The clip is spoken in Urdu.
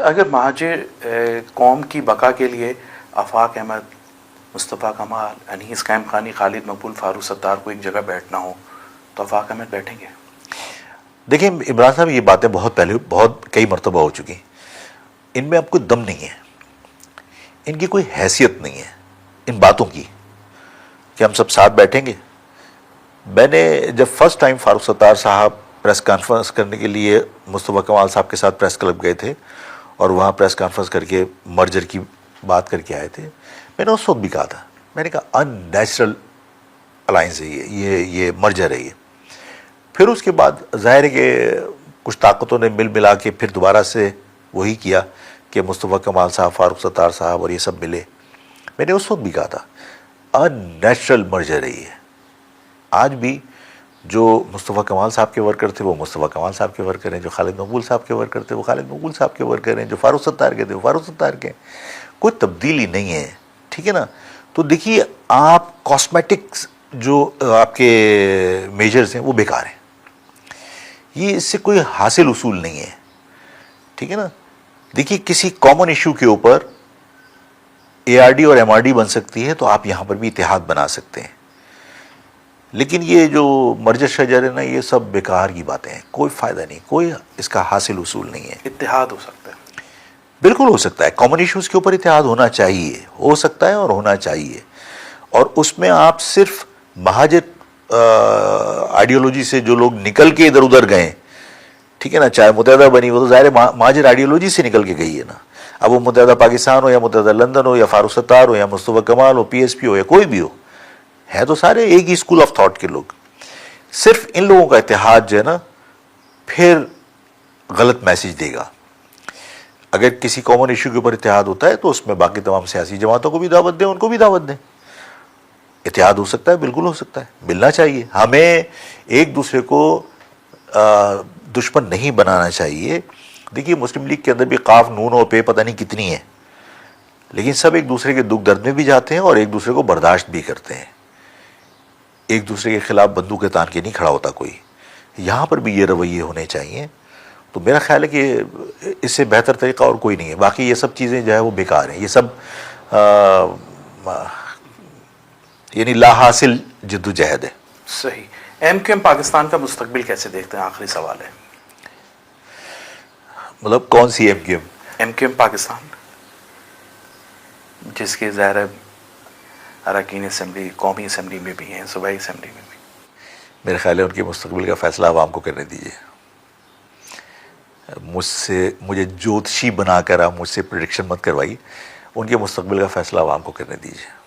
اگر مہاجر قوم کی بقا کے لیے آفاق احمد، مصطفیٰ کمال، انیس قائم خانی، خالد مقبول، فاروق ستار کو ایک جگہ بیٹھنا ہو تو آفاق احمد بیٹھیں گے؟ دیکھیں عمران صاحب، یہ باتیں بہت پہلے بہت کئی مرتبہ ہو چکی، ان میں اب کوئی دم نہیں ہے، ان کی کوئی حیثیت نہیں ہے ان باتوں کی کہ ہم سب ساتھ بیٹھیں گے۔ میں نے جب فرسٹ ٹائم فاروق ستار صاحب پریس کانفرنس کرنے کے لیے مصطفیٰ کمال صاحب کے ساتھ پریس کلب گئے تھے اور وہاں پریس کانفرنس کر کے مرجر کی بات کر کے آئے تھے، میں نے اس وقت بھی کہا تھا، میں نے کہا ان نیچرل الائنس ہے یہ مرجر ہے یہ۔ پھر اس کے بعد ظاہر ہے کہ کچھ طاقتوں نے مل ملا کے پھر دوبارہ سے وہی کیا کہ مصطفیٰ کمال صاحب، فاروق ستار صاحب اور یہ سب ملے۔ میں نے اس وقت بھی کہا تھا ان نیچرل مرجر ہے یہ۔ آج بھی جو مصطفیٰ کمال صاحب کے ورکر تھے وہ مصطفیٰ کمال صاحب کے ورکر ہیں، جو خالد مقبول صاحب کے ورکر تھے وہ خالد مقبول صاحب کے ورکر ہیں، جو فاروق ستار کے تھے وہ فاروق ستار کے ہیں، کوئی تبدیلی نہیں ہے، ٹھیک ہے نا۔ تو دیکھیے آپ کاسمیٹکس جو آپ کے میجرز ہیں وہ بیکار ہیں، یہ اس سے کوئی حاصل اصول نہیں ہے، ٹھیک ہے نا۔ دیکھیے کسی کامن ایشو کے اوپر اے آر ڈی اور ایم آر ڈی بن سکتی ہے تو آپ یہاں پر بھی اتحاد بنا سکتے ہیں، لیکن یہ جو مرجر شجر ہے نا، یہ سب بیکار کی باتیں ہیں، کوئی فائدہ نہیں، کوئی اس کا حاصل اصول نہیں ہے۔ اتحاد ہو سکتا ہے، بالکل ہو سکتا ہے، کامن ایشوز کے اوپر اتحاد ہونا چاہیے، ہو سکتا ہے اور ہونا چاہیے، اور اس میں آپ صرف مہاجر آئیڈیالوجی سے جو لوگ نکل کے ادھر ادھر گئے، ٹھیک ہے نا، چاہے متحدہ بنی وہ تو ظاہر مہاجر آئیڈیالوجی سے نکل کے گئی ہے نا۔ اب وہ متحدہ پاکستان ہو یا متحدہ لندن ہو یا فاروق ستار ہو یا مصطفیٰ کمال ہو، پی ایس پی ہو یا کوئی بھی ہو، ہے تو سارے ایک ہی اسکول آف تھاٹ کے لوگ۔ صرف ان لوگوں کا اتحاد جو ہے نا پھر غلط میسج دے گا۔ اگر کسی کامن ایشو کے اوپر اتحاد ہوتا ہے تو اس میں باقی تمام سیاسی جماعتوں کو بھی دعوت دیں، ان کو بھی دعوت دیں۔ اتحاد ہو سکتا ہے، بالکل ہو سکتا ہے، ملنا چاہیے، ہمیں ایک دوسرے کو دشمن نہیں بنانا چاہیے۔ دیکھیے مسلم لیگ کے اندر بھی قاف نون اور پے پتہ نہیں کتنی ہے، لیکن سب ایک دوسرے کے دکھ درد میں بھی جاتے ہیں اور ایک دوسرے کو برداشت بھی کرتے ہیں، ایک دوسرے کے خلاف بندوق تان کے نہیں کھڑا ہوتا کوئی۔ یہاں پر بھی یہ رویے ہونے چاہیے، تو میرا خیال ہے کہ اس سے بہتر طریقہ اور کوئی نہیں ہے۔ باقی یہ سب چیزیں جو ہے وہ بیکار ہیں، یہ سب یعنی لا حاصل جد و جہد ہے۔ صحیح۔ ایم کیو ایم پاکستان کا مستقبل کیسے دیکھتے ہیں؟ آخری سوال ہے۔ مطلب کون سی M Q M? M Q M Pakistan, جس کے ظاہر اراکین اسمبلی، قومی اسمبلی میں بھی ہیں، صوبائی اسمبلی میں بھی۔ میرے خیال ہے ان کے مستقبل کا فیصلہ عوام کو کرنے دیجیے۔ مجھے جوتشی بنا کر آپ مجھ سے پریڈکشن مت کروائیے، ان کے مستقبل کا فیصلہ عوام کو کرنے دیجیے۔